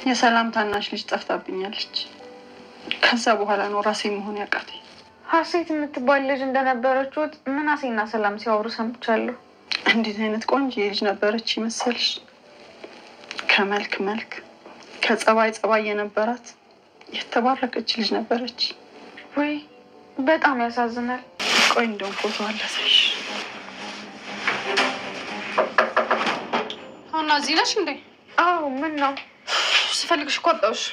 የሰላም ታናሽ ልጅ ጠፍታብኛለች። ከዛ በኋላ ነው ራሴ መሆን ያቃተኝ። ሀሴት የምትባል ልጅ እንደነበረችው ምናሴና ሰላም ሲያወሩ ሰምቻለሁ። እንዴት አይነት ቆንጆ ልጅ ነበረች ይመስልሽ? ከመልክ መልክ ከጸባይ ጸባይ የነበራት የተባረከች ልጅ ነበረች። ወይ በጣም ያሳዝናል። ቆይ እንደውም ፎቶ አላሳይሽ። አሁን እዚህ ነሽ እንዴ? አዎ። ምን ነው? ስፈልግሽ እኮ አጣሁሽ።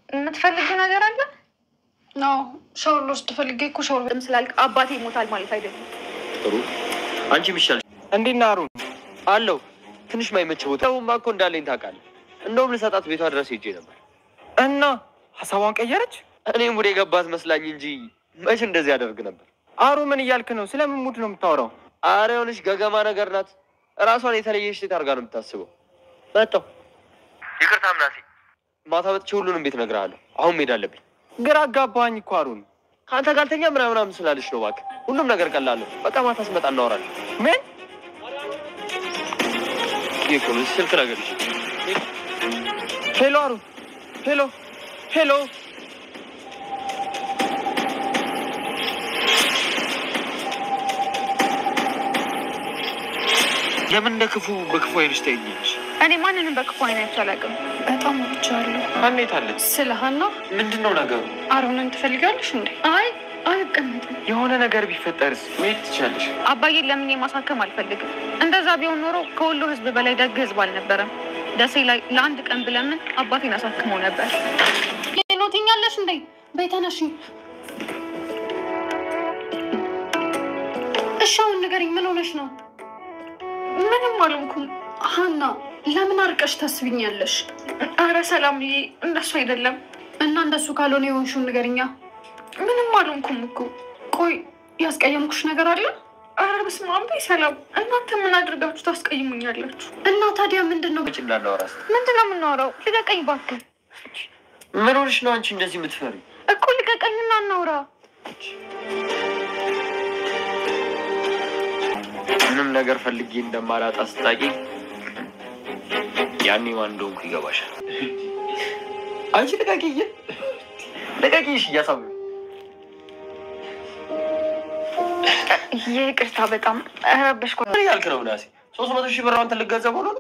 የምትፈልጊው ነገር አለ? ነው ሻወር ልወስድ ፈልጌ እኮ ሻወር በጣም ስላልክ አባቴ ይሞታል ማለት አይደለም። ጥሩ አንቺ ብቻሽ እንዴና አሩን አለው ትንሽ ማይመች ቦታውማ እኮ እንዳለኝ ታውቃለህ። እንደውም ልሰጣት ቤቷ ድረስ ሄጄ ነበር እና ሐሳቧን ቀየረች። እኔም ሙድ የገባት መስላኝ እንጂ መች እንደዚህ ያደርግ ነበር። አሩ ምን እያልክ ነው? ስለምን ሙድ ነው የምታወራው? አረ ይኸውልሽ ገገማ ነገር ናት። ራሷን የተለየች ሴት አድርጋ ነው የምታስበው። መጣሁ። ይቅርታ ምናሴ፣ ማታ ወጥቼ ሁሉንም ቤት እነግርሃለሁ። አሁን መሄድ አለብኝ። ግራ አጋባኝ እኮ አሩን። ከአንተ ጋልተኛ ምናምን ስላለች ነው። እባክህ ሁሉም ነገር ቀላል ነው። በቃ ማታ ስመጣ እናወራለን። ምን ይቆም ስልክ ነገር ይችላል። ሄሎ አሩን፣ ሄሎ ሄሎ። ለምን እንደ ክፉ በክፉ አይነሽ ታይኛለሽ? እኔ ማንንም በክፉ አይነት አላውቅም። በጣም ወድቻለሁ። ሀኔት አለች። ስለ ሀና ምንድነው ነገሩ? አሩንን ትፈልጋለሽ እንዴ? አይ አልቀመጥም። የሆነ ነገር ቢፈጠርስ? መሄድ ትችላለሽ። አባዬን ለምን የማሳከም አልፈልግም። እንደዛ ቢሆን ኖሮ ከሁሉ ህዝብ በላይ ደግ ህዝብ አልነበረም። ደሴ ላይ ለአንድ ቀን ብለምን አባቴን አሳክመው ነበር። ሌሎትኛለሽ እንዴ? በይተነሽ እሻውን ንገሪኝ። ምን ሆነሽ ነው? ምንም አልሆንኩም። ሀና ለምን አርቀሽ ታስቢኛለሽ? አረ ሰላምዬ፣ እንደሱ አይደለም። እና እንደሱ ካልሆነ የሆንሽውን ንገሪኛ። ምንም አልሆንኩም እኮ። ቆይ ያስቀየምኩሽ ነገር አለ? አረ በስመ አብ ሰላም፣ እናንተ ምን አድርጋችሁ ታስቀይሙኛላችሁ? እና ታዲያ ምንድነው? እችላለሁ። ራስ ምንድነው የምናወራው? ልቀቀኝ እባክህ። ምን ሆነሽ ነው አንቺ እንደዚህ የምትፈሪ? እኮ ልቀቀኝና እናውራ። ምንም ነገር ፈልጌ እንደማላጣ ስታቂ ያኔ ማን እንደሆንኩ ይገባሻል። አንቺ ልቀቂሽ እያሳብ ይቅርታ በጣም ረበሽኩ። ምን ያልክ ነው ምናሴ? 300,000 ብር አንተ ልትገዛው ነው?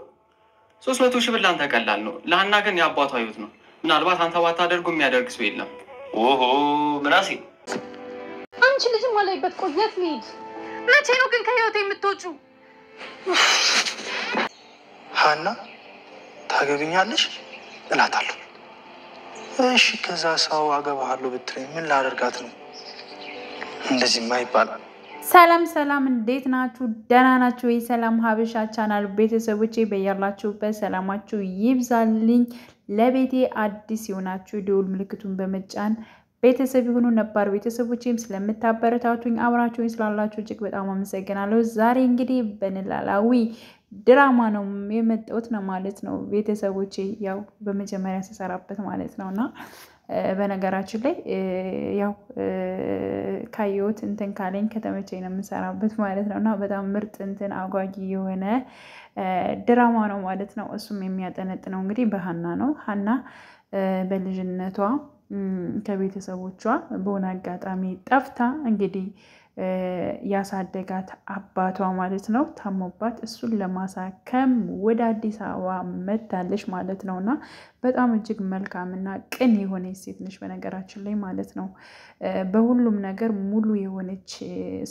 300,000 ብር ላንተ ቀላል ነው፣ ለሀና ግን የአባቷ ህይወት ነው። ምናልባት አንተ ባታደርጉ የሚያደርግ ሰው የለም። ኦሆ ምናሴ፣ አንቺ ልጅም አላይበት። ቆየት ልሂድ። መቼ ነው ግን ከህይወት የምትወጪው? ሀና ታገቢኛለሽ እላታለሁ። እሺ ከዛ ሰው አገባሃለሁ ብትለኝ ምን ላደርጋት ነው? እንደዚህማ ይባላል። ሰላም ሰላም፣ እንዴት ናችሁ? ደህና ናችሁ ወይ? ሰላም ሀበሻ ቻናል ቤተሰቦቼ በያላችሁበት ሰላማችሁ ይብዛልኝ። ለቤቴ አዲስ የሆናችሁ ደውል ምልክቱን በመጫን ቤተሰብ የሆኑ ነባር ቤተሰቦቼም ስለምታበረታቱኝ አብራችሁኝ ስላላችሁ እጅግ በጣም አመሰግናለሁ። ዛሬ እንግዲህ በኖላዊ ድራማ ነው የመጣሁት ነው ማለት ነው ቤተሰቦቼ። ያው በመጀመሪያ ሲሰራበት ማለት ነውና በነገራችን ላይ ያው ካየሁት እንትን ካለኝ ከተመቸኝ ነው የምሰራበት ማለት ነውና በጣም ምርጥ እንትን አጓጊ የሆነ ድራማ ነው ማለት ነው። እሱም የሚያጠነጥነው እንግዲህ በሀና ነው። ሀና በልጅነቷ ከቤተሰቦቿ በሆነ አጋጣሚ ጠፍታ እንግዲህ ያሳደጋት አባቷ ማለት ነው ታሞባት እሱን ለማሳከም ወደ አዲስ አበባ መታለች ማለት ነውና በጣም እጅግ መልካምና ቅን የሆነች ሴት ነች በነገራችን ላይ ማለት ነው። በሁሉም ነገር ሙሉ የሆነች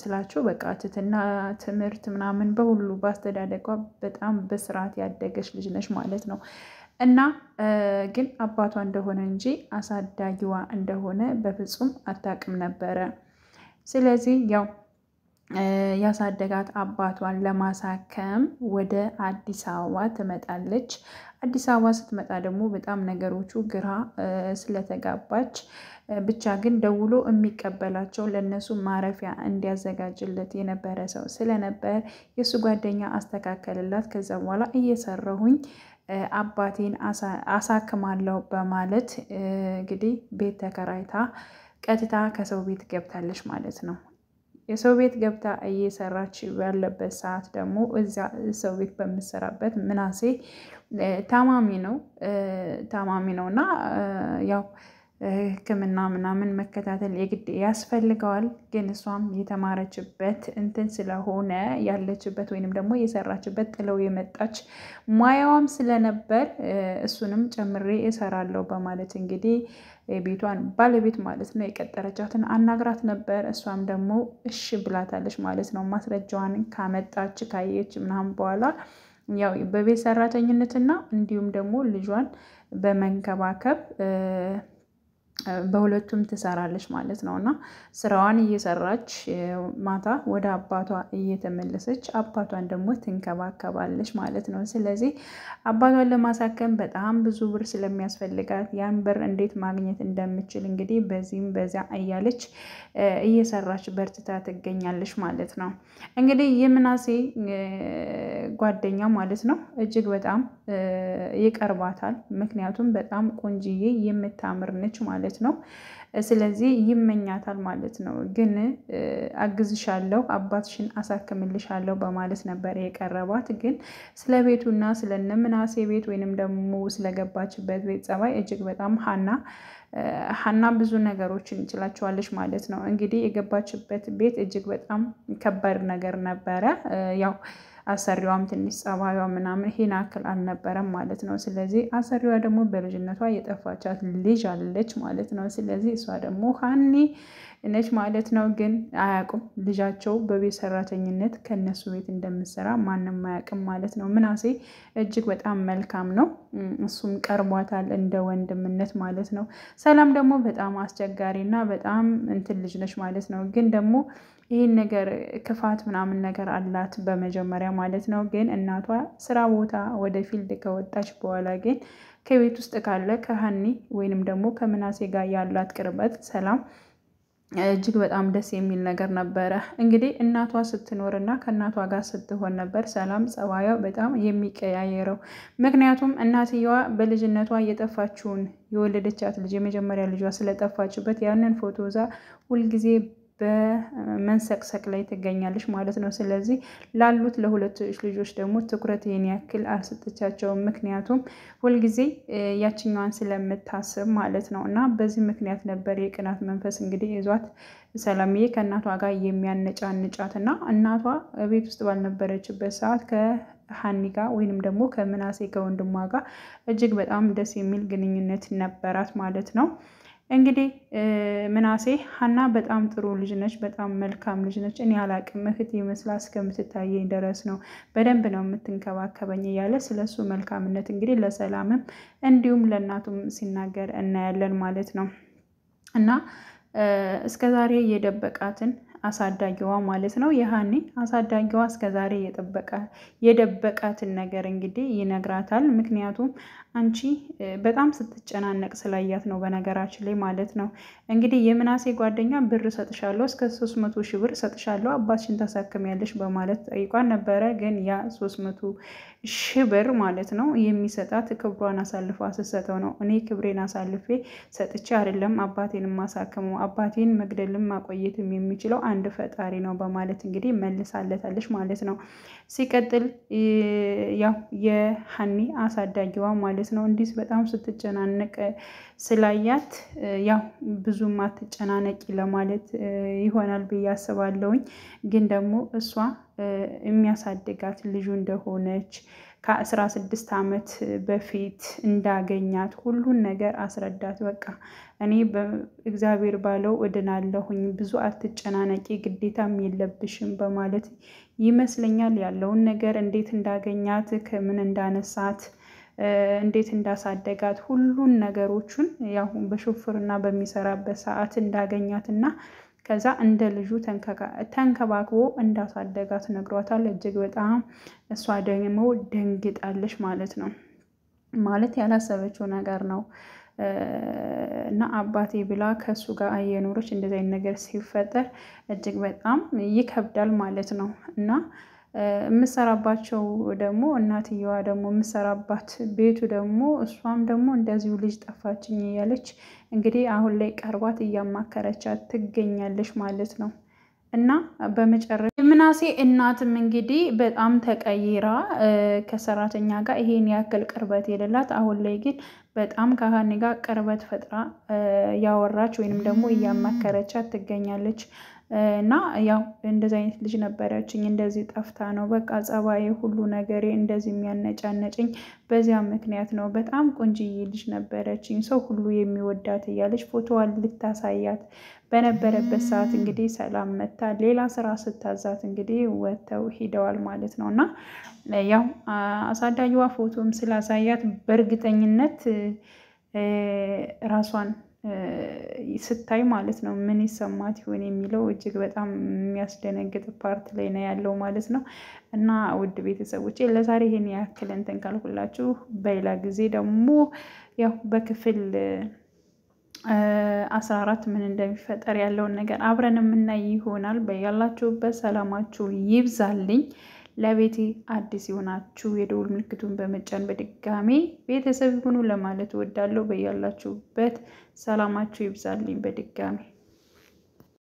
ስላቸው በቃ ትትና ትምህርት ምናምን በሁሉ ባስተዳደጓ በጣም በስርዓት ያደገች ልጅ ነች ማለት ነው። እና ግን አባቷ እንደሆነ እንጂ አሳዳጊዋ እንደሆነ በፍጹም አታውቅም ነበረ። ስለዚህ ያው ያሳደጋት አባቷን ለማሳከም ወደ አዲስ አበባ ትመጣለች። አዲስ አበባ ስትመጣ ደግሞ በጣም ነገሮቹ ግራ ስለተጋባች ብቻ ግን ደውሎ የሚቀበላቸው ለነሱ ማረፊያ እንዲያዘጋጅለት የነበረ ሰው ስለነበር የእሱ ጓደኛ አስተካከልላት። ከዛ በኋላ እየሰራሁኝ አባቴን አሳክማለሁ በማለት እንግዲህ ቤት ተከራይታ ቀጥታ ከሰው ቤት ገብታለች ማለት ነው። የሰው ቤት ገብታ እየሰራች ያለበት ሰዓት ደግሞ እዛ ሰው ቤት በምሰራበት ምናሴ ታማሚ ነው እና ያው ሕክምና ምናምን መከታተል የግድ ያስፈልገዋል። ግን እሷም የተማረችበት እንትን ስለሆነ ያለችበት ወይንም ደግሞ የሰራችበት ጥለው የመጣች ሙያዋም ስለነበር እሱንም ጨምሬ እሰራለሁ በማለት እንግዲህ ቤቷን ባለቤት ማለት ነው የቀጠረቻትን አናግራት ነበር። እሷም ደግሞ እሺ ብላታለች ማለት ነው። ማስረጃዋን ካመጣች ካየች ምናምን በኋላ ያው በቤት ሰራተኝነትና እንዲሁም ደግሞ ልጇን በመንከባከብ በሁለቱም ትሰራለች ማለት ነው እና ስራዋን እየሰራች ማታ ወደ አባቷ እየተመለሰች አባቷን ደግሞ ትንከባከባለች ማለት ነው። ስለዚህ አባቷን ለማሳከም በጣም ብዙ ብር ስለሚያስፈልጋት ያን ብር እንዴት ማግኘት እንደምችል እንግዲህ በዚህም በዚያ እያለች እየሰራች በርትታ ትገኛለች ማለት ነው። እንግዲህ የምናሴ ጓደኛ ማለት ነው እጅግ በጣም ይቀርባታል። ምክንያቱም በጣም ቆንጅዬ የምታምር ነች ማለት ነው። ስለዚህ ይመኛታል ማለት ነው። ግን አግዝሻለሁ፣ አባትሽን አሳክምልሻለሁ በማለት ነበር የቀረባት። ግን ስለ ቤቱና ስለነ ምናሴ ቤት ወይንም ደግሞ ስለገባችበት ቤት ጸባይ እጅግ በጣም ሀና ብዙ ነገሮችን እንችላቸዋለች ማለት ነው። እንግዲህ የገባችበት ቤት እጅግ በጣም ከባድ ነገር ነበረ። ያው አሰሪዋም ትንሽ ጸባዩዋ ምናምን ይሄን አክል አልነበረም ማለት ነው። ስለዚህ አሰሪዋ ደግሞ በልጅነቷ የጠፋቻት ልጅ አለች ማለት ነው። ስለዚህ እሷ ደግሞ ሀኒ ነች ማለት ነው። ግን አያውቁም ልጃቸው በቤት ሰራተኝነት ከነሱ ቤት እንደምትሰራ ማንም አያውቅም ማለት ነው። ምናሴ እጅግ በጣም መልካም ነው። እሱም ቀርቧታል እንደ ወንድምነት ማለት ነው። ሰላም ደግሞ በጣም አስቸጋሪና በጣም እንትን ልጅ ነች ማለት ነው። ግን ደግሞ ይህን ነገር ክፋት ምናምን ነገር አላት በመጀመሪያ ማለት ነው። ግን እናቷ ስራ ቦታ ወደ ፊልድ ከወጣች በኋላ ግን ከቤት ውስጥ ካለ ከሀኒ ወይንም ደግሞ ከምናሴ ጋር ያላት ቅርበት ሰላም እጅግ በጣም ደስ የሚል ነገር ነበረ። እንግዲህ እናቷ ስትኖርና ከእናቷ ጋር ስትሆን ነበር ሰላም ጸባዩ በጣም የሚቀያየረው። ምክንያቱም እናትየዋ በልጅነቷ የጠፋችውን የወለደቻት ልጅ የመጀመሪያ ልጇ ስለጠፋችበት ያንን ፎቶ ዛ ሁልጊዜ በመንሰቅሰቅ ላይ ትገኛለች ማለት ነው። ስለዚህ ላሉት ለሁለት ልጆች ደግሞ ትኩረት ይህን ያክል አልሰጠቻቸውም። ምክንያቱም ሁልጊዜ ያችኛዋን ስለምታስብ ማለት ነው። እና በዚህ ምክንያት ነበር የቅናት መንፈስ እንግዲህ ይዟት ሰላምዬ ከእናቷ ጋር የሚያነጫንጫት እና እናቷ ቤት ውስጥ ባልነበረችበት ሰዓት ከሀኒ ጋር ወይንም ደግሞ ከምናሴ ከወንድሟ ጋር እጅግ በጣም ደስ የሚል ግንኙነት ነበራት ማለት ነው። እንግዲህ ምናሴ ሀና በጣም ጥሩ ልጅ ነች፣ በጣም መልካም ልጅ ነች። እኔ አላቅም እህት ይመስላ እስከምትታየኝ ድረስ ነው በደንብ ነው የምትንከባከበኝ እያለ ስለሱ መልካምነት እንግዲህ ለሰላምም እንዲሁም ለእናቱም ሲናገር እናያለን ማለት ነው። እና እስከዛሬ የደበቃትን አሳዳጊዋ ማለት ነው የሀኒ አሳዳጊዋ እስከዛሬ የደበቃትን ነገር እንግዲህ ይነግራታል። ምክንያቱም አንቺ በጣም ስትጨናነቅ ስላያት ነው በነገራችን ላይ ማለት ነው። እንግዲህ የምናሴ ጓደኛ ብር ሰጥሻለሁ እስከ 300 ሺህ ብር ሰጥሻለሁ አባትሽን ታሳክሚያለሽ በማለት ጠይቋን ነበረ። ግን ያ 300 ሺህ ብር ማለት ነው የሚሰጣት ክብሯን አሳልፎ ስትሰጠው ነው። እኔ ክብሬን አሳልፌ ሰጥቼ አይደለም አባቴን ማሳከመው፣ አባቴን መግደልም ማቆየትም የሚችለው አንድ ፈጣሪ ነው በማለት እንግዲህ መልሳለታለች ማለት ነው። ሲቀጥል ያው የሀኒ አሳዳጊዋ ማለት ነው እንዲህ በጣም ስትጨናነቅ ስላያት ያው ብዙም አትጨናነቂ ለማለት ይሆናል ብዬ አስባለሁኝ። ግን ደግሞ እሷ የሚያሳድጋት ልጁ እንደሆነች ከ16 ዓመት በፊት እንዳገኛት ሁሉን ነገር አስረዳት። በቃ እኔ በእግዚአብሔር ባለው እድናለሁኝ፣ ብዙ አትጨናነቂ፣ ግዴታም የለብሽም በማለት ይመስለኛል ያለውን ነገር እንዴት እንዳገኛት ከምን እንዳነሳት እንዴት እንዳሳደጋት ሁሉን ነገሮቹን ያው በሹፍርና በሚሰራበት ሰዓት እንዳገኛትና ከዛ እንደ ልጁ ተንከባክቦ እንዳሳደጋት ነግሯታል። እጅግ በጣም እሷ ደግሞ ደንግጣለች ማለት ነው። ማለት ያላሰበችው ነገር ነው እና አባቴ ብላ ከሱ ጋር እየኖረች እንደዚህ አይነት ነገር ሲፈጠር እጅግ በጣም ይከብዳል ማለት ነው። እና የምሰራባቸው ደግሞ እናትየዋ ደግሞ የምሰራባት ቤቱ ደግሞ እሷም ደግሞ እንደዚሁ ልጅ ጠፋችኝ እያለች እንግዲህ አሁን ላይ ቀርባት እያማከረቻት ትገኛለች ማለት ነው። እና በመጨረሻ የምናሴ እናትም እንግዲህ በጣም ተቀይራ ከሰራተኛ ጋር ይሄን ያክል ቅርበት የሌላት አሁን ላይ ግን በጣም ከሀኒ ጋር ቅርበት ፈጥራ ያወራች ወይንም ደግሞ እያማከረቻት ትገኛለች። እና ያው እንደዚህ አይነት ልጅ ነበረችኝ፣ እንደዚህ ጠፍታ ነው በቃ ጸባዬ ሁሉ ነገሬ እንደዚህ የሚያነጫነጭኝ በዚያ ምክንያት ነው። በጣም ቆንጅዬ ልጅ ነበረችኝ፣ ሰው ሁሉ የሚወዳት እያለች ፎቶዋን ልታሳያት በነበረበት ሰዓት እንግዲህ ሰላም መታ ሌላ ስራ ስታዛት እንግዲህ ወጥተው ሂደዋል ማለት ነው። እና ያው አሳዳጊዋ ፎቶም ስላሳያት በእርግጠኝነት ራሷን ስታይ ማለት ነው ምን ይሰማት ይሆን የሚለው እጅግ በጣም የሚያስደነግጥ ፓርት ላይ ነው ያለው ማለት ነው። እና ውድ ቤተሰቦቼ ለዛሬ ይሄን ያክል እንትን ካልኩላችሁ በሌላ ጊዜ ደግሞ ያው በክፍል 14 ምን እንደሚፈጠር ያለውን ነገር አብረን የምናይ ይሆናል። በያላችሁበት ሰላማችሁ ይብዛልኝ። ለቤቴ አዲስ የሆናችሁ የደውል ምልክቱን በመጫን በድጋሚ ቤተሰብ ሁኑ ለማለት እወዳለሁ። በያላችሁበት ሰላማችሁ ይብዛልኝ በድጋሚ